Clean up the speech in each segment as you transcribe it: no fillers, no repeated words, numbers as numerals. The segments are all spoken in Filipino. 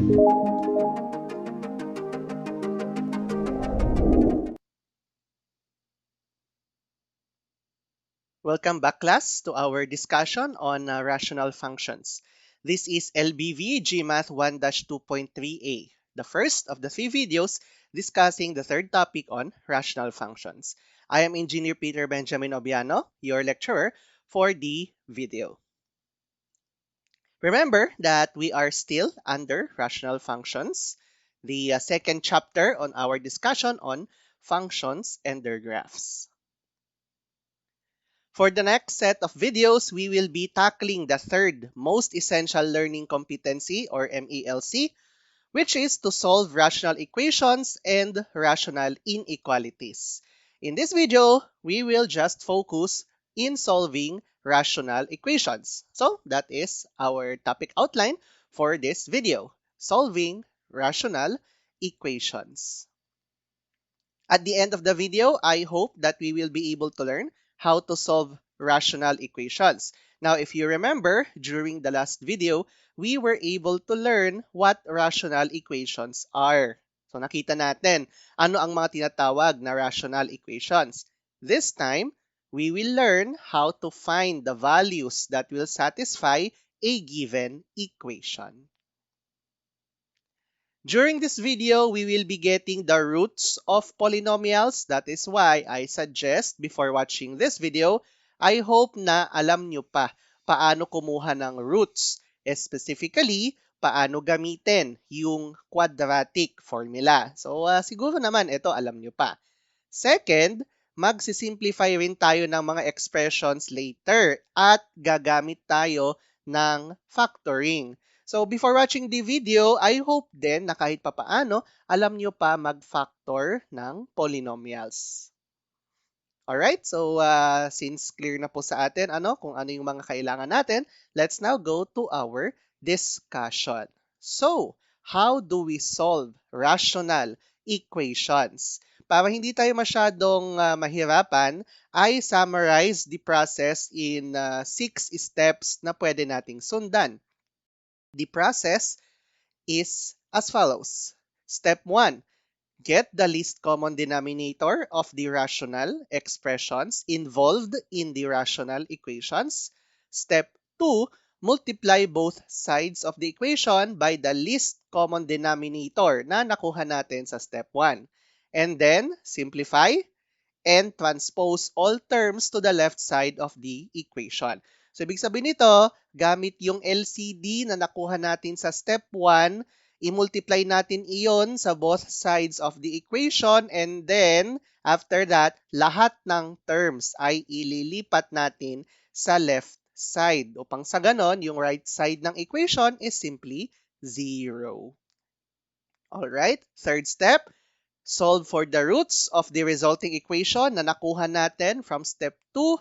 Welcome back, class, to our discussion on rational functions. This is LBV GMath 1-2.3a, the first of the 3 videos discussing the third topic on rational functions. I am Engineer Peter Benjamin Obiano, your lecturer for the video. Remember that we are still under rational functions, the second chapter on our discussion on functions and their graphs. For the next set of videos, we will be tackling the third most essential learning competency or MELC, which is to solve rational equations and rational inequalities. In this video, we will just focus in solving rational equations. So that is our topic outline for this video, solving rational equations. At the end of the video, I hope that we will be able to learn how to solve rational equations. Now, if you remember, during the last video, we were able to learn what rational equations are. So, nakita natin ano ang mga tinatawag na rational equations. This time, we will learn how to find the values that will satisfy a given equation. During this video, we will be getting the roots of polynomials. That is why I suggest before watching this video, I hope na alam nyo pa paano kumuha ng roots. Specifically, paano gamitin yung quadratic formula. So, siguro naman ito alam nyo pa. Second, magsisimplify rin tayo ng mga expressions later at gagamit tayo ng factoring. So, before watching the video, I hope din na kahit papaano, alam nyo pa mag-factor ng polynomials. Alright, so since clear na po sa atin kung ano yung mga kailangan natin, let's now go to our discussion. So, how do we solve rational equations? Para hindi tayo masyadong mahirapan, I summarize the process in 6 steps na pwede nating sundan. The process is as follows. Step 1, get the least common denominator of the rational expressions involved in the rational equations. Step 2, multiply both sides of the equation by the least common denominator na nakuha natin sa step 1. And then, simplify and transpose all terms to the left side of the equation. So, ibig sabihin nito, gamit yung LCD na nakuha natin sa step 1, i-multiply natin iyon sa both sides of the equation, and then, after that, lahat ng terms ay ililipat natin sa left side. Upang sa ganon, yung right side ng equation is simply 0. Alright, third step, solve for the roots of the resulting equation na nakuha natin from step 2.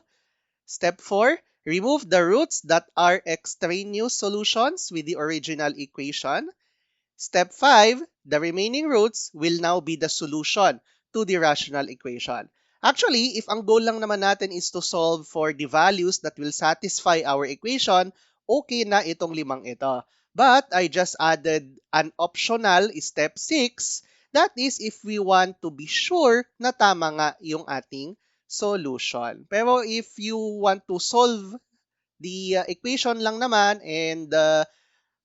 Step 4, remove the roots that are extraneous solutions with the original equation. Step 5, the remaining roots will now be the solution to the rational equation. Actually, if ang goal lang naman natin is to solve for the values that will satisfy our equation, okay na itong 5 ito. But I just added an optional step 6. That is if we want to be sure na tama nga yung ating solution. Pero if you want to solve the equation lang naman and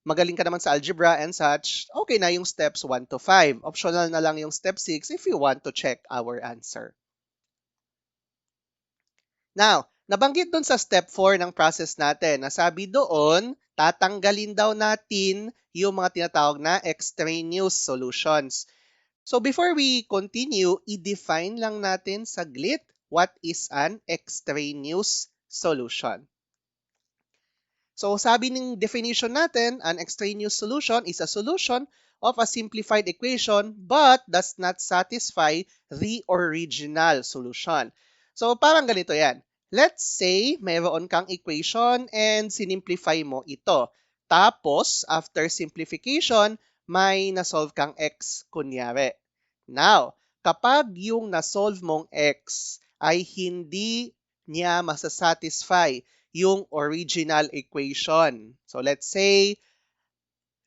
magaling ka naman sa algebra and such, okay na yung steps 1 to 5. Optional na lang yung step 6 if you want to check our answer. Now, nabanggit dun sa step 4 ng process natin. Nasabi doon, tatanggalin daw natin yung mga tinatawag na extraneous solutions. So before we continue, i-define lang natin saglit what is an extraneous solution. So sabi ng definition natin, an extraneous solution is a solution of a simplified equation but does not satisfy the original solution. So parang ganito yan. Let's say mayroon kang equation and sinimplify mo ito. Tapos, after simplification, may nasolve kang x kunyari. Now, kapag yung nasolve mong x ay hindi niya masasatisfy yung original equation. So let's say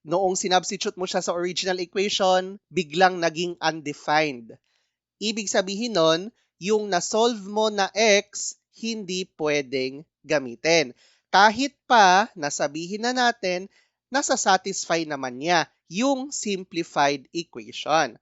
Noong sinubstitute mo siya sa original equation, biglang naging undefined. Ibig sabihin nun, yung na-solve mo na x, hindi pwedeng gamitin. Kahit pa nasabihin na natin, nasa-satisfy naman niya yung simplified equation.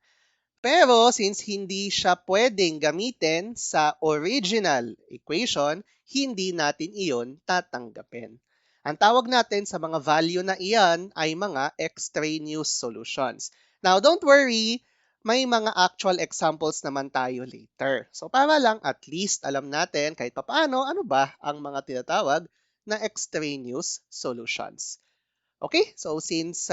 Pero since hindi siya pwedeng gamitin sa original equation, hindi natin iyon tatanggapin. Ang tawag natin sa mga value na iyan ay mga extraneous solutions. Now, don't worry, may mga actual examples naman tayo later. So, para lang at least alam natin kahit papaano ano ba ang mga tinatawag na extraneous solutions. Okay, so since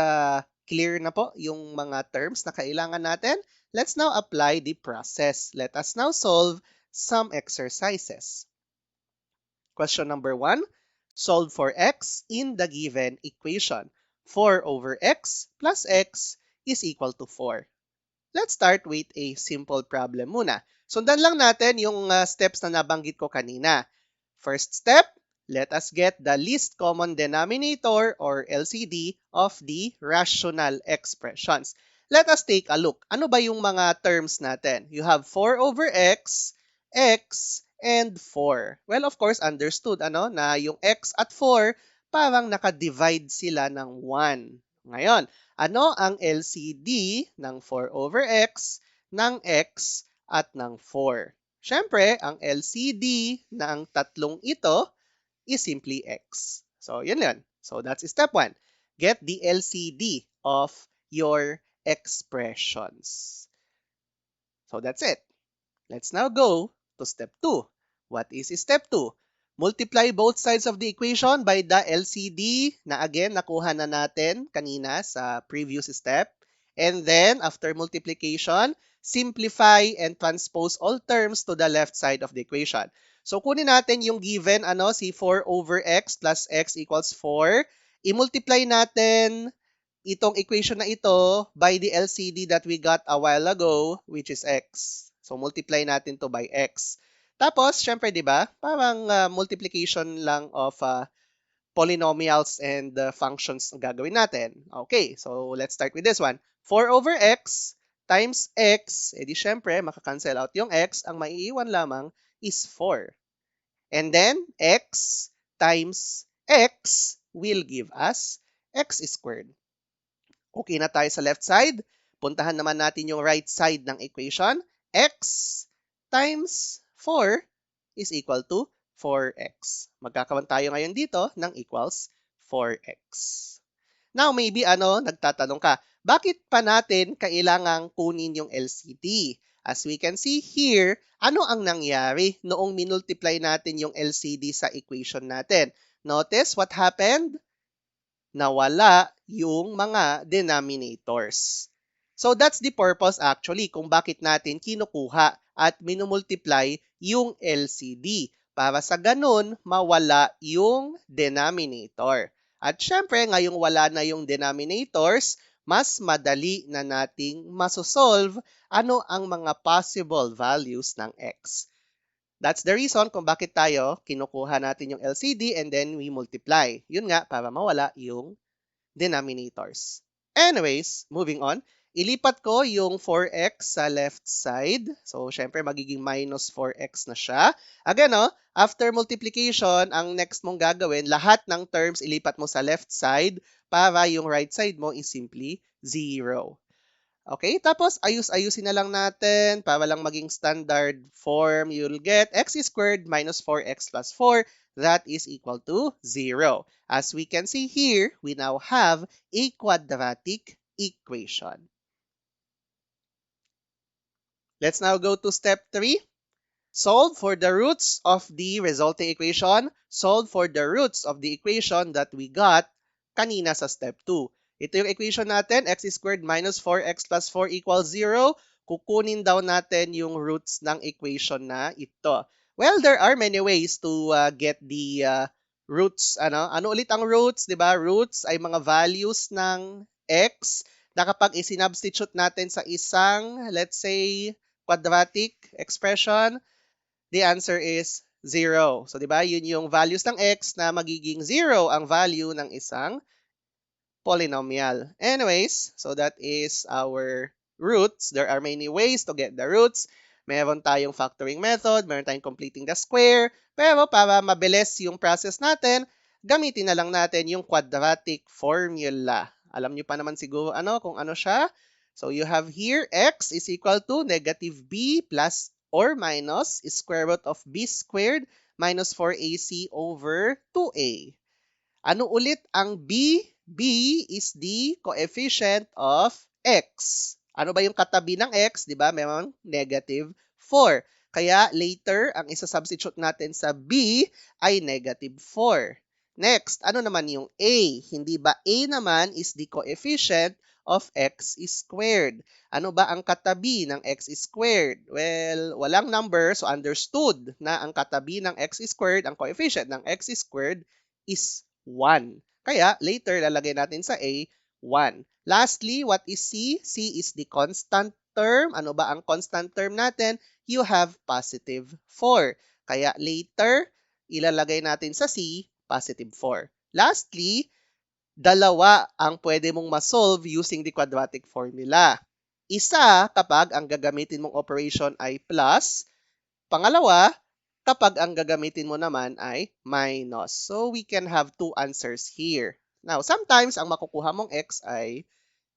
clear na po yung mga terms na kailangan natin, let's now apply the process. Let us now solve some exercises. Question number 1, solve for x in the given equation. 4 over x plus x is equal to 4. Let's start with a simple problem muna. Sundan lang natin yung steps na nabanggit ko kanina. First step, let us get the least common denominator or LCD of the rational expressions. Let us take a look. Ano ba yung mga terms natin? You have 4 over x, and 4. Well, of course, understood na yung x at 4 parang naka-divide sila ng 1. Ngayon, ano ang LCD ng 4 over x, ng x, at ng 4? Siyempre, ang LCD ng tatlong ito is simply x. So, yun yun. So, that's step 1. Get the LCD of your expressions. So, that's it. Let's now go to step 2. What is step 2? Multiply both sides of the equation by the LCD na again nakuha na natin kanina sa previous step. And then, after multiplication, simplify and transpose all terms to the left side of the equation. So, kunin natin yung given, si 4 over x plus x equals 4. I-multiply natin itong equation na ito by the LCD that we got a while ago, which is x. So, multiply natin to by x. Tapos, syempre, di ba, parang multiplication lang of polynomials and functions ang gagawin natin. Okay, so let's start with this one. 4 over x times x, edi syempre, makakancel out yung x. Ang maiiwan lamang is 4. And then, x times x will give us x squared. Okay na tayo sa left side. Puntahan naman natin yung right side ng equation. X times 4 is equal to 4x. Magkakaroon tayo ngayon dito ng equals 4x. Now, maybe nagtatanong ka, bakit pa natin kailangang kunin yung LCD? As we can see here, ano ang nangyari noong minultiply natin yung LCD sa equation natin? Notice what happened? Nawala yung mga denominators. So that's the purpose actually kung bakit natin kinukuha at minumultiply yung LCD para sa ganun mawala yung denominator. At syempre, ngayong wala na yung denominators, mas madali na nating masosolve ano ang mga possible values ng x. That's the reason kung bakit tayo kinukuha natin yung LCD and then we multiply. Yun nga, para mawala yung denominators. Anyways, moving on. Ilipat ko yung 4x sa left side. So, syempre, magiging minus 4x na siya. Again, after multiplication, ang next mong gagawin, lahat ng terms ilipat mo sa left side para yung right side mo is simply 0. Okay, tapos ayus-ayusin na lang natin para lang maging standard form. You'll get x squared minus 4x plus 4. That is equal to 0. As we can see here, we now have a quadratic equation. Let's now go to step 3. Solve for the roots of the resulting equation. Solve for the roots of the equation that we got kanina sa step 2. Ito yung equation natin, x squared minus 4x plus 4 equals 0. Kukunin daw natin yung roots ng equation na ito. Well, there are many ways to get the roots. Ano ulit ang roots? Diba? Roots ay mga values ng x na kapag isinubstitute natin sa isang, let's say, quadratic expression, the answer is 0. So, diba? Yun yung values ng x na magiging 0 ang value ng isang polynomial. Anyways, so that is our roots. There are many ways to get the roots. Meron tayong factoring method, meron tayong completing the square, pero para mabilis yung process natin, gamitin na lang natin yung quadratic formula. Alam nyo pa naman siguro kung ano siya. So you have here x is equal to negative b plus or minus square root of b squared minus 4ac over 2a. Ano ulit ang b? B is the coefficient of x. Ano ba yung katabi ng x? Di ba? Meron negative 4. Kaya later, ang isa-substitute natin sa b ay negative 4. Next, ano naman yung a? Hindi ba a naman is the coefficient of x squared? Ano ba ang katabi ng x squared? Well, walang number, so understood na ang katabi ng x squared, ang coefficient ng x squared is 1. Kaya, later, lalagay natin sa A, 1. Lastly, what is C? C is the constant term. Ano ba ang constant term natin? You have positive 4. Kaya, later, ilalagay natin sa C, positive 4. Lastly, dalawa ang pwede mong masolve using the quadratic formula. Isa, kapag ang gagamitin mong operation ay plus. Pangalawa, kapag ang gagamitin mo naman ay minus. So, we can have two answers here. Now, sometimes, ang makukuha mong x ay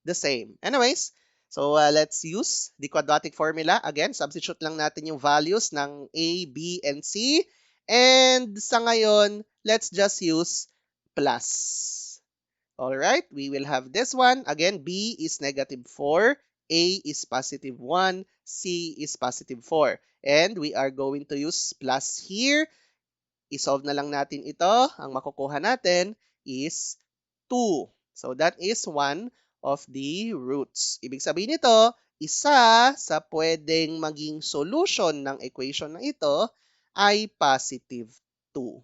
the same. Anyways, so let's use the quadratic formula. Again, substitute lang natin yung values ng a, b, and c. And sa ngayon, let's just use plus. Alright, we will have this one. Again, b is negative 4. A is positive 1. C is positive 4. And we are going to use plus here. I-solve na lang natin ito. Ang makukuha natin is 2. So that is one of the roots. Ibig sabihin nito, isa sa pwedeng maging solution ng equation na ito ay positive 2.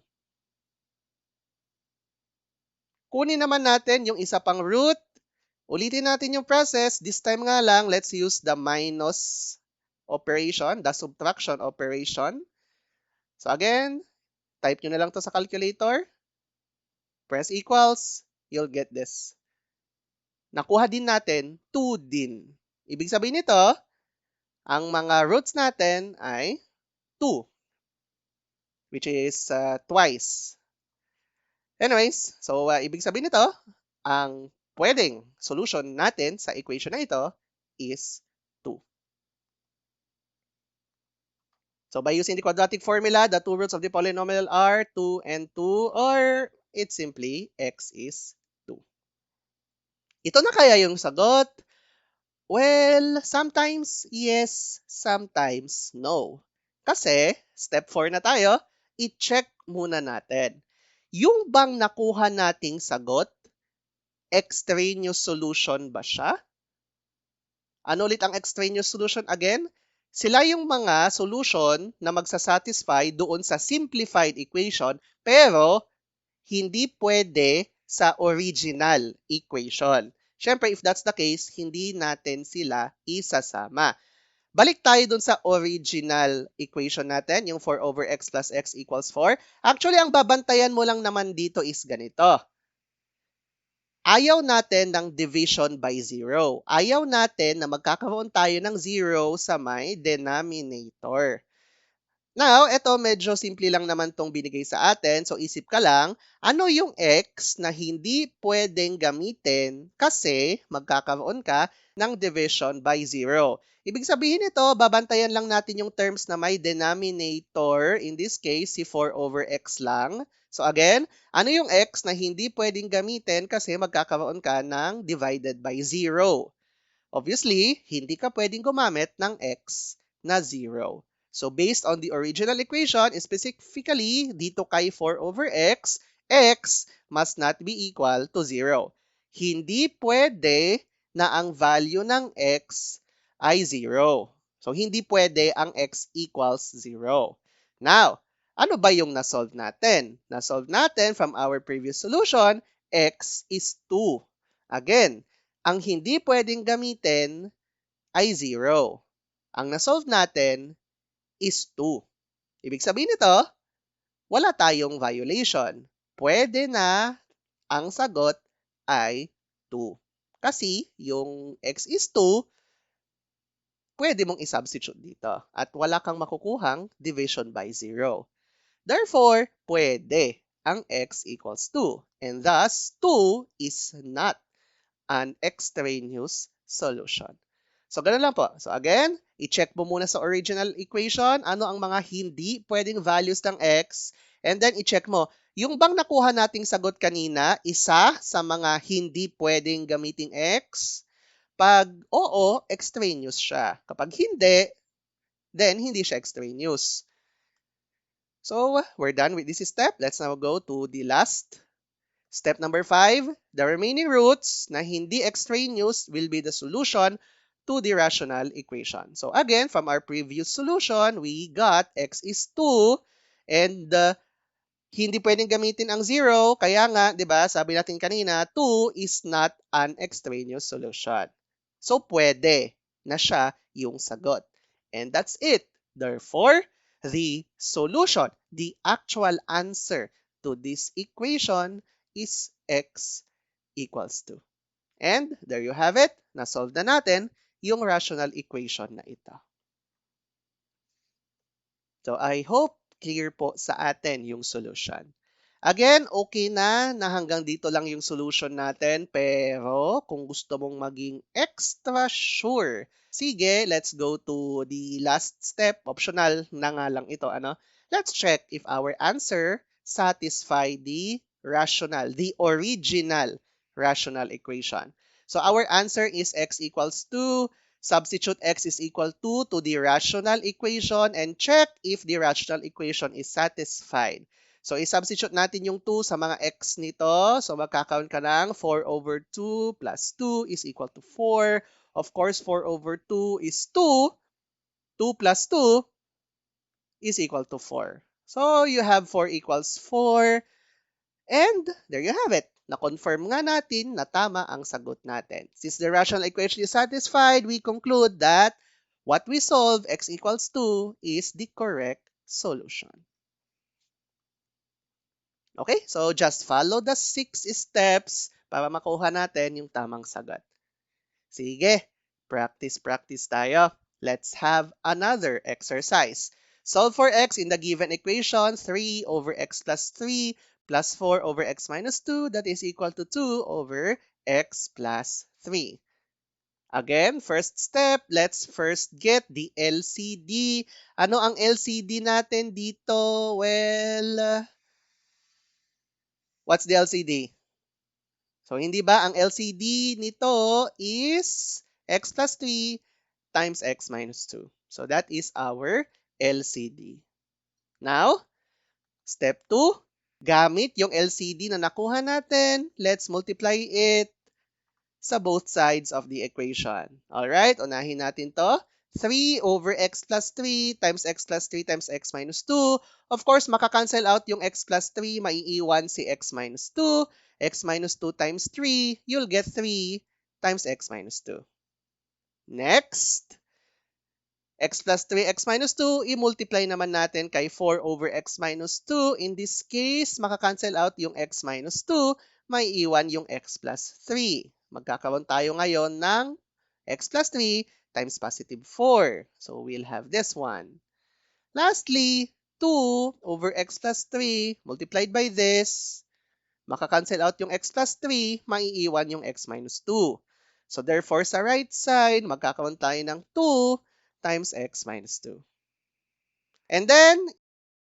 Kunin naman natin yung isa pang root. Ulitin natin yung process. This time nga lang, let's use the minus operation, the subtraction operation. So again, type nyo na lang to sa calculator. Press equals. You'll get this. Nakuha din natin 2 din. Ibig sabihin nito, ang mga roots natin ay 2, which is twice. Anyways, so ibig sabihin nito, ang pwedeng solution natin sa equation na ito is 2. So by using the quadratic formula, the two roots of the polynomial are 2 and 2, or it's simply x is 2. Ito na kaya yung sagot? Well, sometimes yes, sometimes no. Kasi, step 4 na tayo, i-check muna natin. Yung bang nakuha nating sagot, extraneous solution ba siya? Ano ulit ang extraneous solution again? Sila yung mga solution na magsasatisfy doon sa simplified equation pero hindi pwede sa original equation. Siyempre, if that's the case, hindi natin sila isasama. Balik tayo dun sa original equation natin, yung 4 over x plus x equals 4. Actually, ang babantayan mo lang naman dito is ganito. Ayaw natin ng division by 0. Ayaw natin na magkakaroon tayo ng 0 sa may denominator. Now, ito medyo simple lang naman tong binigay sa atin. So, isip ka lang, ano yung x na hindi pwedeng gamitin kasi magkakaroon ka ng division by 0. Ibig sabihin nito, babantayan lang natin yung terms na may denominator. In this case, si 4 over x lang. So, again, ano yung x na hindi pwedeng gamitin kasi magkakaroon ka ng divided by 0? Obviously, hindi ka pwedeng gumamit ng x na 0. So, based on the original equation, specifically, dito kay 4 over x, x must not be equal to 0. Hindi pwede na ang value ng x ay 0. So, hindi pwede ang x equals 0. Now, ano ba yung nasolve natin? Nasolve natin from our previous solution, x is 2. Again, ang hindi pwedeng gamitin ay 0. Ang nasolve natin is 2. Ibig sabihin nito, wala tayong violation. Pwede na ang sagot ay 2. Kasi yung x is 2, pwede mong i-substitute dito at wala kang makukuhang division by 0. Therefore, pwede ang x equals 2. And thus, 2 is not an extraneous solution. So, ganun lang po. So, again, i-check mo muna sa original equation ano ang mga hindi pwedeng values ng x. And then, i-check mo, yung bang nakuha nating sagot kanina, isa sa mga hindi pwedeng gamiting x? Pag oo, extraneous siya. Kapag hindi, then hindi siya extraneous. So, we're done with this step. Let's now go to the last. Step number 5, the remaining roots na hindi extraneous will be the solution to the rational equation. So again, from our previous solution, we got x is 2 and hindi pwedeng gamitin ang 0. Kaya nga, di ba, sabi natin kanina, 2 is not an extraneous solution. So pwede na siya yung sagot. And that's it. Therefore, the solution, the actual answer to this equation is x equals 2. And there you have it. Na-solve na natin yung rational equation na ito. So I hope clear po sa atin yung solution. Again, okay na hanggang dito lang yung solution natin. Pero kung gusto mong maging extra sure, sige, let's go to the last step. Optional na nga lang ito. Let's check if our answer satisfy the original rational equation. So our answer is x equals 2. Substitute x is equal to the rational equation and check if the rational equation is satisfied. So, i-substitute natin yung 2 sa mga x nito. So, magkakaroon ka ng 4 over 2 plus 2 is equal to 4. Of course, 4 over 2 is 2. 2 plus 2 is equal to 4. So, you have 4 equals 4. And there you have it. Na-confirm nga natin na tama ang sagot natin. Since the rational equation is satisfied, we conclude that what we solve, x equals 2, is the correct solution. Okay, so just follow the 6 steps para makuha natin yung tamang sagot. Sige, practice tayo. Let's have another exercise. Solve for x in the given equation, 3 over x plus 3 plus 4 over x minus 2, that is equal to 2 over x plus 3. Again, first step, let's first get the LCD. Ano ang LCD natin dito? Well, what's the LCD? So, hindi ba ang LCD nito is x plus 3 times x minus 2. So, that is our LCD. Now, step 2, gamit yung LCD na nakuha natin, let's multiply it sa both sides of the equation. Alright, unahin natin to. 3 over x plus 3 times x plus 3 times x minus 2. Of course, makakancel out yung x plus 3, maiiwan si x minus 2. X minus 2 times 3, you'll get 3 times x minus 2. Next, x plus 3, x minus 2, i-multiply naman natin kay 4 over x minus 2. In this case, makakancel out yung x minus 2, may iwan yung x plus 3. Magkakaroon tayo ngayon ng x plus 3 times positive 4. So, we'll have this one. Lastly, 2 over x plus 3 multiplied by this, makakancel out yung x plus 3, maiiwan yung x minus 2. So, therefore, sa right side, magkakaroon tayo ng 2 times x minus 2. And then,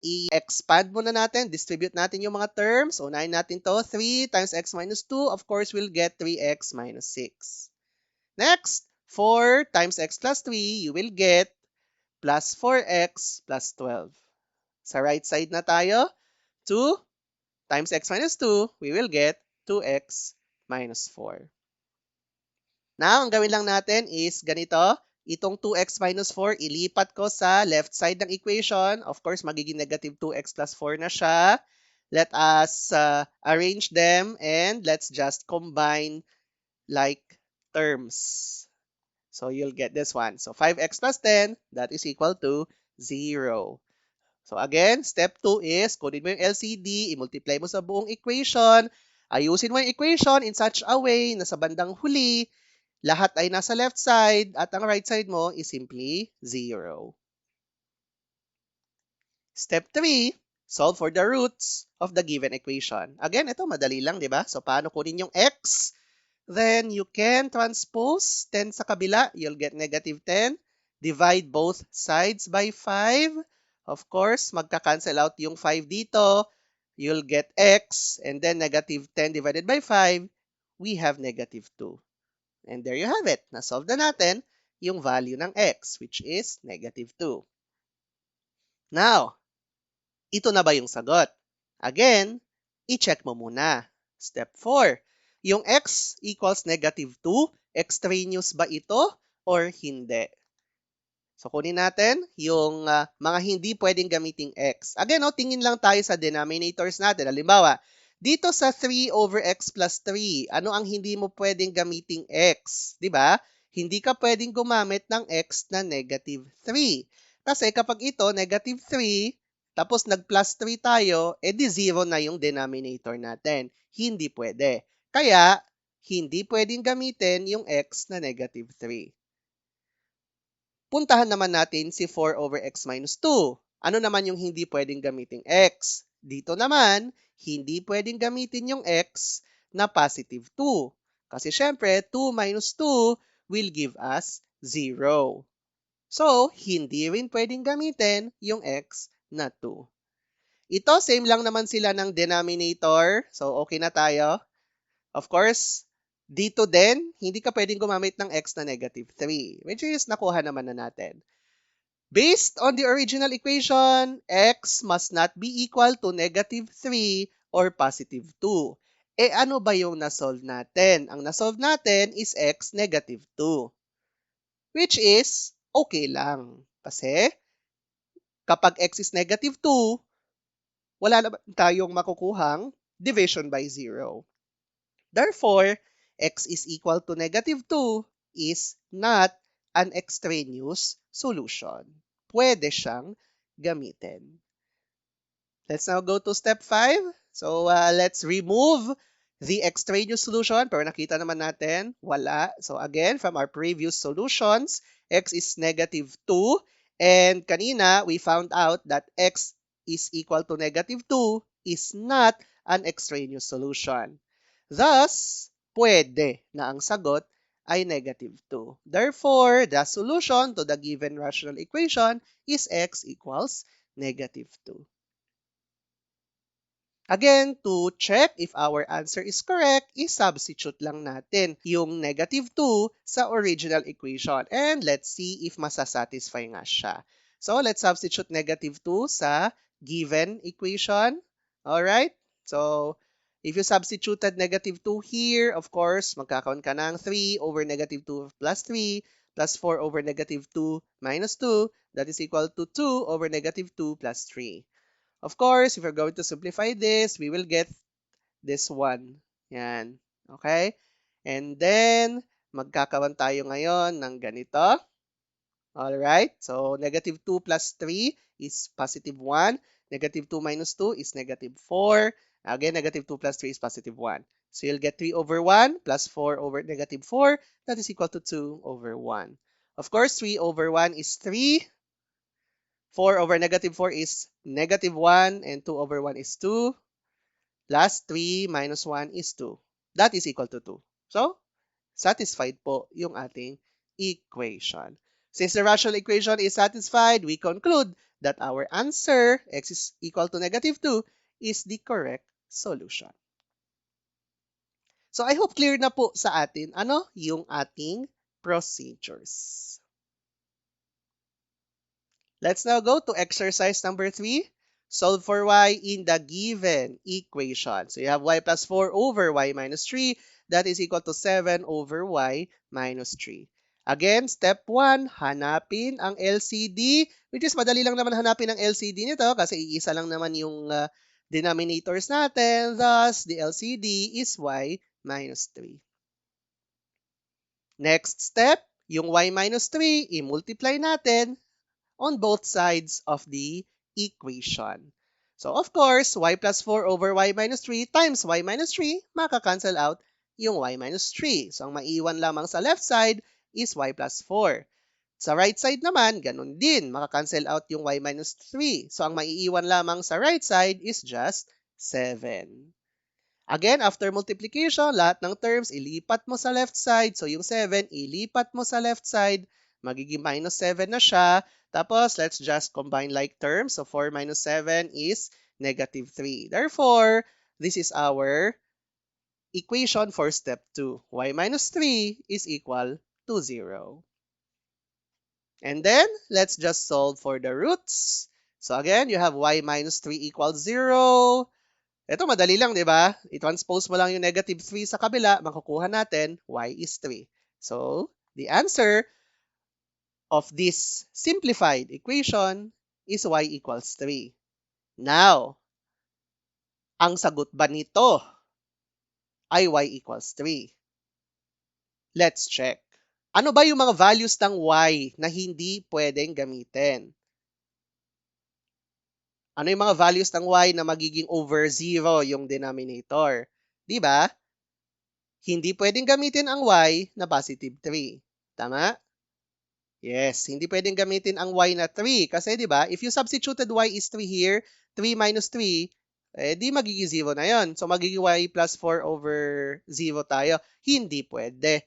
i-expand muna natin, distribute natin yung mga terms. Unahin natin to, 3 times x minus 2. Of course, we'll get 3x minus 6. Next, 4 times x plus 3, you will get plus 4x plus 12. Sa right side na tayo, 2 times x minus 2, we will get 2x minus 4. Now, ang gawin lang natin is ganito. Itong 2x minus 4, ilipat ko sa left side ng equation. Of course, magiging negative 2x plus 4 na siya. Let us arrange them and let's just combine like terms. So, you'll get this one. So, 5x plus 10, that is equal to 0. So, again, step 2 is, kunin mo yung LCD, i-multiply mo sa buong equation. Ayusin mo yung equation in such a way na sa bandang huli, lahat ay nasa left side at ang right side mo is simply 0. Step 3, solve for the roots of the given equation. Again, ito madali lang, di ba? So, paano kunin yung x? Then, you can transpose 10 sa kabila. You'll get negative 10. Divide both sides by 5. Of course, magka-cancel out yung 5 dito. You'll get x. And then, negative 10 divided by 5, we have negative 2. And there you have it. Na-solve na natin yung value ng x, which is negative 2. Now, ito na ba yung sagot? Again, i-check mo muna. Step 4. Yung x equals negative 2, extraneous ba ito or hindi? So, kunin natin yung mga hindi pwedeng gamiting x. Again, tingin lang tayo sa denominators natin. Halimbawa, dito sa 3 over x plus 3, ano ang hindi mo pwedeng gamiting x? Diba? Hindi ka pwedeng gumamit ng x na negative 3. Kasi kapag ito, negative 3, tapos nag-plus 3 tayo, edi 0 na yung denominator natin. Hindi pwede. Kaya, hindi pwedeng gamitin yung x na negative 3. Puntahan naman natin si 4 over x minus 2. Ano naman yung hindi pwedeng gamiting x? Dito naman, hindi pwedeng gamitin yung x na positive 2. Kasi syempre, 2 minus 2 will give us 0. So, hindi rin pwedeng gamitin yung x na 2. Ito, same lang naman sila ng denominator. So, okay na tayo. Of course, dito din, hindi ka pwedeng gumamit ng x na negative 3, which is nakuha naman na natin. Based on the original equation, x must not be equal to negative 3 or positive 2. Ano ba yung nasolve natin? Ang nasolve natin is x negative 2, which is okay lang. Kasi kapag x is negative 2, wala naman tayong makukuhang division by 0. Therefore, x is equal to negative 2 is not an extraneous solution. Pwede siyang gamitin. Let's now go to step 5. So, let's remove the extraneous solution. Pero nakita naman natin, wala. So, again, from our previous solutions, x is negative 2. And kanina, we found out that x is equal to negative 2 is not an extraneous solution. Thus, pwede na ang sagot ay negative 2. Therefore, the solution to the given rational equation is x equals negative 2. Again, to check if our answer is correct, i-substitute lang natin yung negative 2 sa original equation. And let's see if masasatisfy nga siya. So, let's substitute negative 2 sa given equation. Alright? So, if you substituted negative 2 here, of course, magkakaroon ka ng 3 over negative 2 plus 3 plus 4 over negative 2 minus 2. That is equal to 2 over negative 2 plus 3. Of course, if we're going to simplify this, we will get this one. Yan. Okay? And then, magkakaroon tayo ngayon ng ganito. Alright? So, negative 2 plus 3 is positive 1. Negative 2 minus 2 is negative 4. Again, negative 2 plus 3 is positive 1. So, you'll get 3 over 1 plus 4 over negative 4. That is equal to 2 over 1. Of course, 3 over 1 is 3. 4 over negative 4 is negative 1 and 2 over 1 is 2 plus 3 minus 1 is 2. That is equal to 2. So, satisfied po yung ating equation. Since the rational equation is satisfied, we conclude that our answer, x is equal to negative 2, is the correct solution. So, I hope clear na po sa atin yung ating procedures. Let's now go to exercise number 3. Solve for y in the given equation. So you have y plus 4 over y minus 3. That is equal to 7 over y minus 3. Again, step 1, hanapin ang LCD. Which is madali lang naman hanapin ang LCD nito kasi iisa lang naman yung denominators natin. Thus, the LCD is y minus 3. Next step, yung y minus 3, i-multiply natin on both sides of the equation. So of course, y plus 4 over y minus 3 times y minus 3, makakancel out yung y minus 3. So ang maiiwan lamang sa left side is y plus 4. Sa right side naman, ganun din. Makakancel out yung y minus 3. So ang maiiwan lamang sa right side is just 7. Again, after multiplication, lahat ng terms ilipat mo sa left side. So yung 7, ilipat mo sa left side. Magiging minus 7 na siya. Tapos, let's just combine like terms. So 4 minus 7 is negative 3. Therefore, this is our equation for step 2. Y minus 3 is equal to 0. And then, let's just solve for the roots. So again, you have y minus 3 equals 0. Ito, madali lang, di ba? I-transpose mo lang yung negative 3 sa kabila, makukuha natin, y is 3. So, the answer of this simplified equation is y equals 3. Now, ang sagot ba nito ay y equals 3? Let's check. Ano ba yung mga values ng y na hindi pwedeng gamitin? Ano yung mga values ng y na magiging over 0 yung denominator? Di ba? Hindi pwedeng gamitin ang y na positive 3. Tama? Yes, hindi pwedeng gamitin ang y na 3. Kasi di ba, if you substituted y is 3 here, 3 minus 3, eh di magiging 0 na yon. So magiging y plus 4 over 0 tayo. Hindi pwede.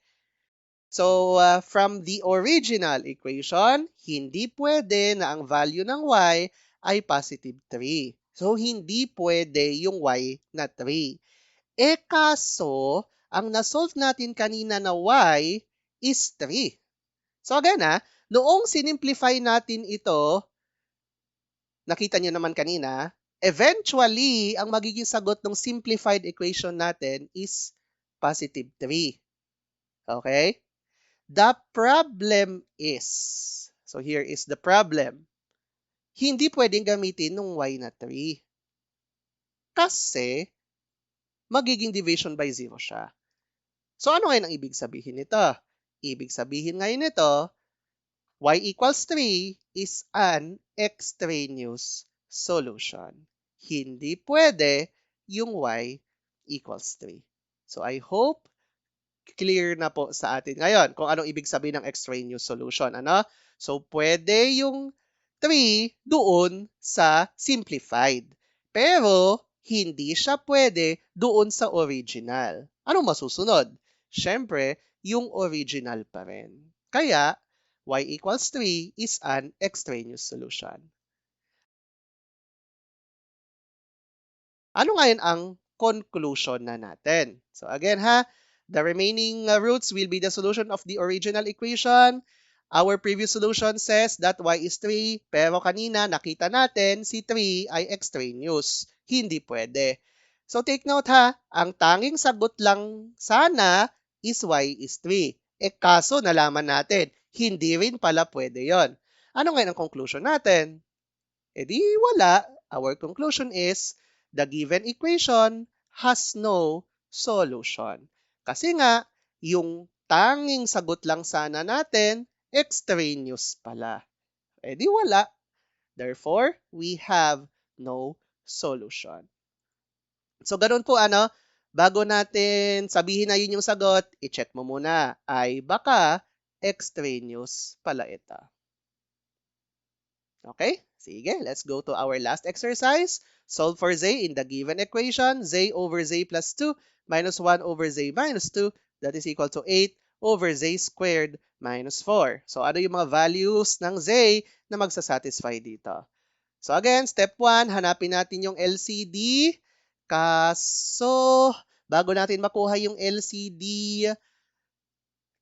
So from the original equation, hindi pwede na ang value ng y ay positive 3. So hindi pwede yung y na 3. Eh kaso, ang nasolve natin kanina na y is 3. So again noong sinimplify natin ito, nakita nyo naman kanina, eventually, ang magiging sagot ng simplified equation natin is positive 3. Okay? The problem is, so here is the problem, hindi pwedeng gamitin ng y na 3. Kasi, magiging division by 0 siya. So ano ngayon ang ibig sabihin nito? Ibig sabihin ngayon nito, y equals 3 is an extraneous solution. Hindi pwede yung y equals 3. So I hope clear na po sa atin ngayon kung anong ibig sabihin ng extraneous solution. Ano? So pwede yung 3 doon sa simplified. Pero hindi siya pwede doon sa original. Anong masusunod? Siyempre, yung original pa rin. Kaya, y equals 3 is an extraneous solution. Ano ngayon ang conclusion na natin? So again the remaining roots will be the solution of the original equation. Our previous solution says that y is 3, pero kanina nakita natin si 3 ay extraneous. Hindi pwede. So take note ang tanging sagot lang sana is y is 3. Kaso nalaman natin, hindi rin pala pwede yon. Ano ngayon ang conclusion natin? Di wala. Our conclusion is, the given equation has no solution. Kasi nga, yung tanging sagot lang sana natin, extraneous pala. Di wala. Therefore, we have no solution. So, ganun po bago natin sabihin na yun yung sagot, i-check mo muna, ay baka extraneous pala ito. Okay? Sige, let's go to our last exercise. Solve for z in the given equation. Z over z plus 2 minus 1 over z minus 2, that is equal to 8 over z squared minus 4. So, ano yung mga values ng z na magsasatisfy dito? So, again, step 1, hanapin natin yung LCD. Kaso, bago natin makuha yung LCD,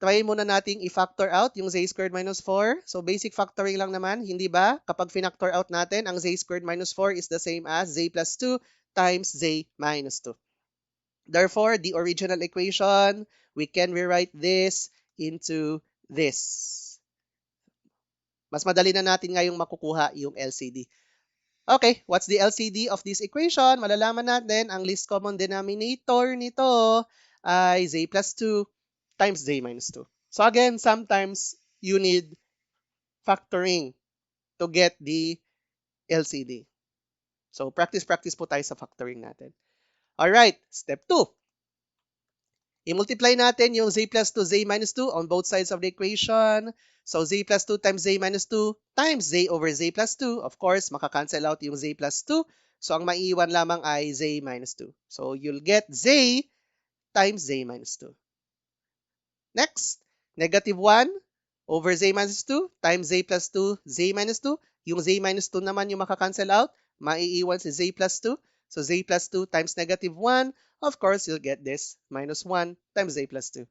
try muna nating i-factor out yung z squared minus 4. So, basic factoring lang naman, hindi ba? Kapag finactor out natin, ang z squared minus 4 is the same as z plus 2 times z minus 2. Therefore, the original equation, we can rewrite this into this. Mas madali na natin ngayong makukuha yung LCD. Okay, what's the LCD of this equation? Malalaman natin, ang least common denominator nito ay z plus 2 times z minus 2. So again, sometimes you need factoring to get the LCD. So, practice po tayo sa factoring natin. Alright, step 2. I-multiply natin yung z plus 2, z minus 2 on both sides of the equation. So, z plus 2 times z minus 2 times z over z plus 2. Of course, makakancel out yung z plus 2. So, ang maiiwan lamang ay z minus 2. So, you'll get z times z minus 2. Next, negative 1 over z minus 2 times z plus 2, z minus 2. Yung z minus 2 naman yung makakancel out. Maiiwan si z plus 2. So, z plus 2 times negative 1. Of course, you'll get this, minus 1 times z plus 2.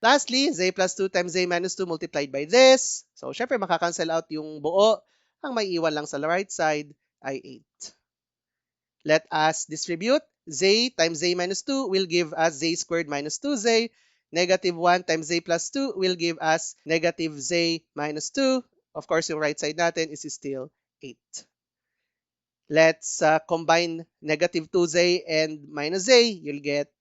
Lastly, z plus 2 times z minus 2 multiplied by this. So, syempre, makakancel out yung buo. Ang may iwan lang sa right side ay 8. Let us distribute. Z times z minus 2 will give us z squared minus 2z. Negative 1 times z plus 2 will give us negative z minus 2. Of course, yung right side natin is still 8. Let's combine negative 2z and minus z. You'll get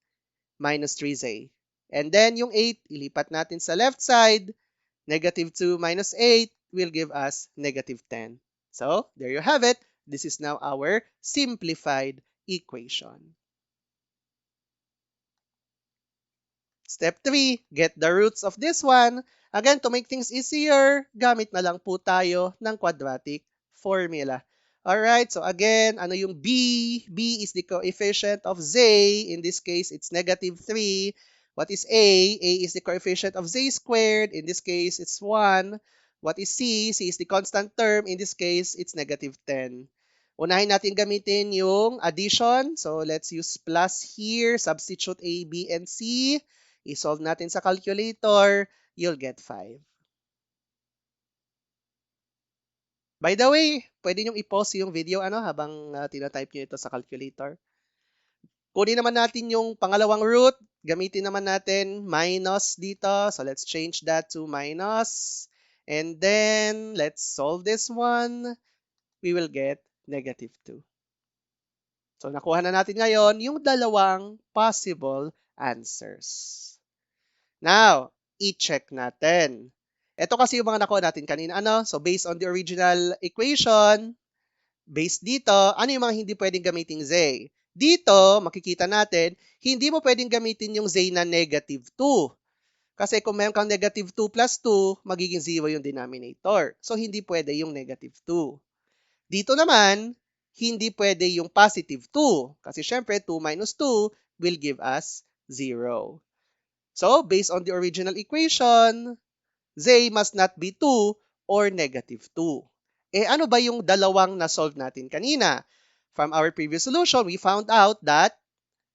minus 3z. And then, yung 8, ilipat natin sa left side. Negative 2 minus 8 will give us negative 10. So, there you have it. This is now our simplified equation. Step 3, get the roots of this one. Again, to make things easier, gamit na lang po tayo ng quadratic formula. Alright, so again, ano yung b? B is the coefficient of z. In this case, it's negative 3. What is a? A is the coefficient of z squared. In this case, it's 1. What is c? C is the constant term. In this case, it's negative 10. Unahin natin gamitin yung addition. So, let's use plus here. Substitute a, b, and c. I-solve natin sa calculator. You'll get 5. By the way, pwede nyo i-pause yung video habang tinatype nyo ito sa calculator. Kunin naman natin yung pangalawang root. Gamitin naman natin minus dito. So let's change that to minus. And then let's solve this one. We will get negative 2. So nakuha na natin ngayon yung dalawang possible answers. Now, i-check natin. Ito kasi yung mga nakuha natin kanina. So, based on the original equation, based dito, ano yung mga hindi pwedeng gamitin z? Dito, makikita natin, hindi mo pwedeng gamitin yung z na negative 2. Kasi kung meron kang negative 2 plus 2, magiging 0 yung denominator. So, hindi pwede yung negative 2. Dito naman, hindi pwede yung positive 2. Kasi syempre, 2 minus 2 will give us 0. So, based on the original equation, z must not be 2 or negative 2. Ano ba yung dalawang na-solve natin kanina? From our previous solution, we found out that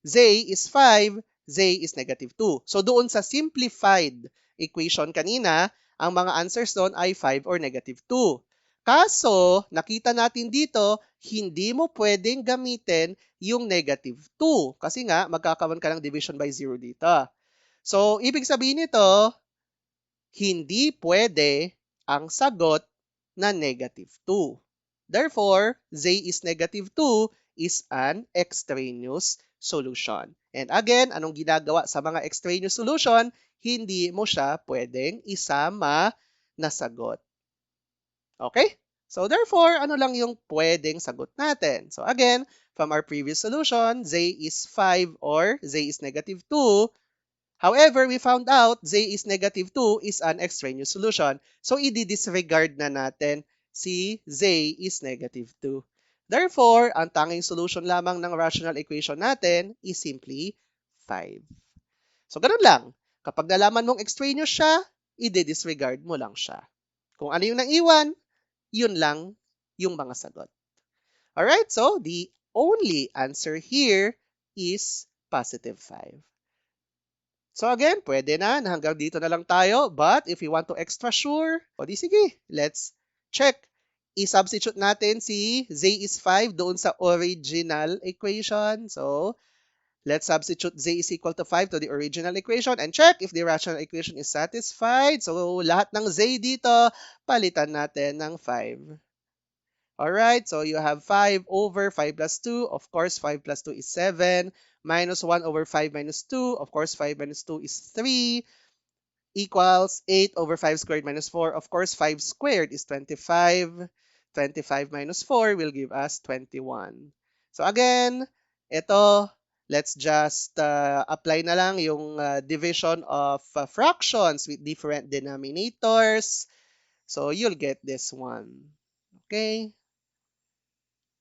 z is 5, z is negative 2. So, doon sa simplified equation kanina, ang mga answers doon ay 5 or negative 2. Kaso, nakita natin dito, hindi mo pwedeng gamitin yung negative 2. Kasi nga, magkakaroon ka ng division by 0 dito. So, ibig sabihin nito, hindi pwede ang sagot na negative 2. Therefore, z is negative 2 is an extraneous solution. And again, anong ginagawa sa mga extraneous solution? Hindi mo siya pwedeng isama na sagot. Okay? So, therefore, ano lang yung pwedeng sagot natin? So, again, from our previous solution, z is 5 or z is negative 2. However, we found out z is negative 2 is an extraneous solution. So, i-disregard na natin si z is negative 2. Therefore, ang tanging solution lamang ng rational equation natin is simply 5. So, ganun lang. Kapag nalaman mong extraneous siya, i-disregard mo lang siya. Kung ano yung naiwan, yun lang yung mga sagot. Alright, so the only answer here is positive 5. So again, pwede na hanggang dito na lang tayo. But if you want to extra sure, o di sige, let's check. I-substitute natin si z is 5 doon sa original equation. So, let's substitute z is equal to 5 to the original equation and check if the rational equation is satisfied. So, lahat ng z dito, palitan natin ng 5. Alright, so you have 5 over 5 plus 2. Of course, 5 plus 2 is 7. Minus 1 over 5 minus 2. Of course, 5 minus 2 is 3. Equals 8 over 5 squared minus 4. Of course, 5 squared is 25. 25 minus 4 will give us 21. So again, ito, let's just apply na lang yung division of fractions with different denominators. So you'll get this one. Okay?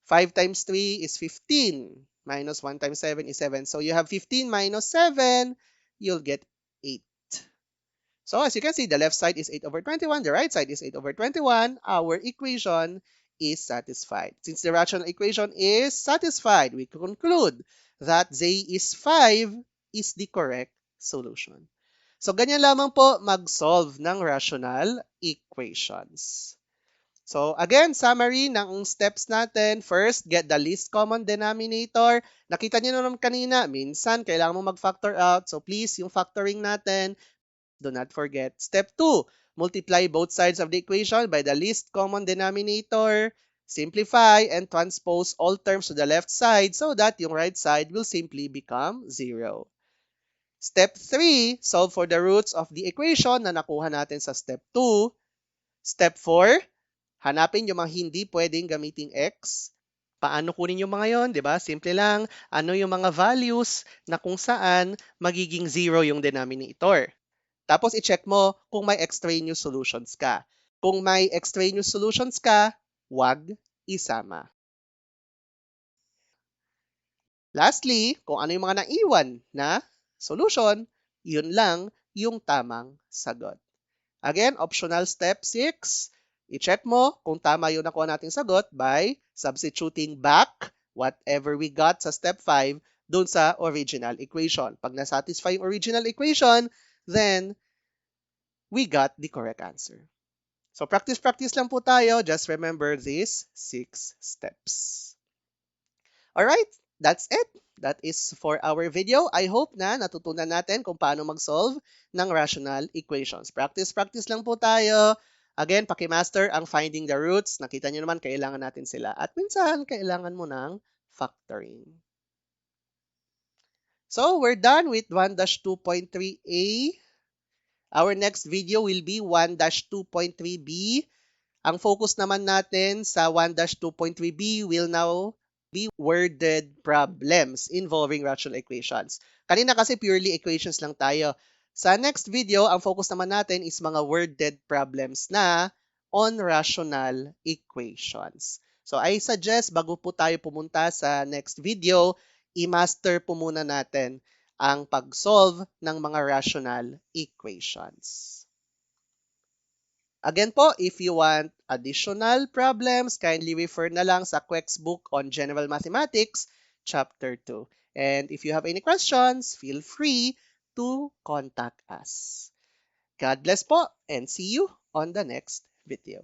5 times 3 is 15. Minus 1 times 7 is 7. So you have 15 minus 7, you'll get 8. So as you can see, the left side is 8 over 21, the right side is 8 over 21. Our equation is satisfied. Since the rational equation is satisfied, we conclude that Z is 5 is the correct solution. So ganyan lamang po mag-solve ng rational equations. So again, summary ng steps natin. First, get the least common denominator. Nakita niyo naman kanina, minsan kailangan mo mag-factor out. So please, yung factoring natin, do not forget. Step 2, multiply both sides of the equation by the least common denominator. Simplify and transpose all terms to the left side so that yung right side will simply become 0. Step 3, solve for the roots of the equation na nakuha natin sa step 2. Step 4, hanapin yung mga hindi pwedeng gamiting x. Paano kunin yung mga yon, di ba? Simple lang, ano yung mga values na kung saan magiging 0 yung denominator. Tapos i-check mo kung may extraneous solutions ka. Kung may extraneous solutions ka, wag isama. Lastly, kung ano yung mga naiwan na solution, yun lang yung tamang sagot. Again, optional step 6, i-check mo kung tama yung nakuha nating sagot by substituting back whatever we got sa step 5 dun sa original equation. Pag nasatisfy yung original equation, then we got the correct answer. So practice lang po tayo. Just remember these 6 steps. Alright, that's it. That is for our video. I hope na natutunan natin kung paano mag-solve ng rational equations. Practice lang po tayo. Again, pakimaster ang finding the roots. Nakita nyo naman, kailangan natin sila. At minsan, kailangan mo ng factoring. So, we're done with 1-2.3a. Our next video will be 1-2.3b. Ang focus naman natin sa 1-2.3b will now be worded problems involving rational equations. Kanina kasi purely equations lang tayo. Sa next video, ang focus naman natin is mga worded problems na on rational equations. So I suggest bago po tayo pumunta sa next video, i-master po muna natin ang pag-solve ng mga rational equations. Again po, if you want additional problems, kindly refer na lang sa QuexBook on General Mathematics, Chapter 2. And if you have any questions, feel free to contact us. God bless po and see you on the next video.